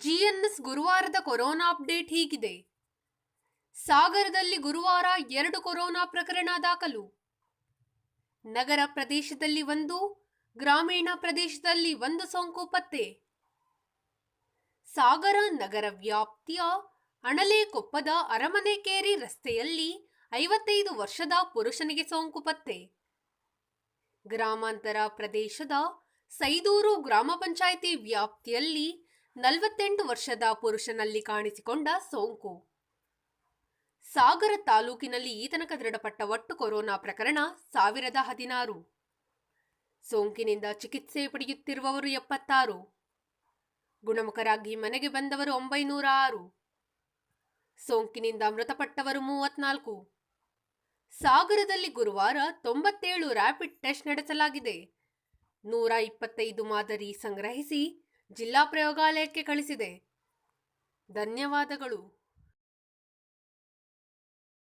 ಜಿಎನ್ಎಸ್ ಗುರುವಾರದ corona update ಹೀಗಿದೆ. ಸಾಗರದಲ್ಲಿ ಗುರುವಾರ 2 ಕೊರೋನಾ ಪ್ರಕರಣ ದಾಖಲು. ನಗರ ಪ್ರದೇಶದಲ್ಲಿ 1, ಗ್ರಾಮೀಣ ಪ್ರದೇಶದಲ್ಲಿ 1 ಸೋಂಕು ಪತ್ತೆ. ಸಾಗರ ನಗರ ವ್ಯಾಪ್ತಿಯ ಅಣಲೇಕೊಪ್ಪದ ಅರಮನೆಕೇರಿ ರಸ್ತೆಯಲ್ಲಿ 55 ವರ್ಷದ ಪುರುಷನಿಗೆ ಸೋಂಕು ಪತ್ತೆ. ಗ್ರಾಮಾಂತರ ಪ್ರದೇಶದ ಸೈದೂರು ಗ್ರಾಮ ಪಂಚಾಯಿತಿ ವ್ಯಾಪ್ತಿಯಲ್ಲಿ 48 ವರ್ಷದ ಪುರುಷನಲ್ಲಿ ಕಾಣಿಸಿಕೊಂಡ ಸೋಂಕು. ಸಾಗರ ತಾಲೂಕಿನಲ್ಲಿ ಈ ತನಕ ದೃಢಪಟ್ಟ ಒಟ್ಟು ಕೊರೋನಾ ಪ್ರಕರಣ 1016. ಸೋಂಕಿನಿಂದ ಚಿಕಿತ್ಸೆ ಪಡೆಯುತ್ತಿರುವವರು 76. ಗುಣಮುಖರಾಗಿ ಮನೆಗೆ ಬಂದವರು 906. ಸೋಂಕಿನಿಂದ ಮೃತಪಟ್ಟವರು 34. ಸಾಗರದಲ್ಲಿ ಗುರುವಾರ 97 ರ್ಯಾಪಿಡ್ ಟೆಸ್ಟ್ ನಡೆಸಲಾಗಿದೆ. 125 ಮಾದರಿ ಸಂಗ್ರಹಿಸಿ ಜಿಲ್ಲಾ ಪ್ರಯೋಗಾಲಯಕ್ಕೆ ಕಳಿಸಿದೆ. ಧನ್ಯವಾದಗಳು.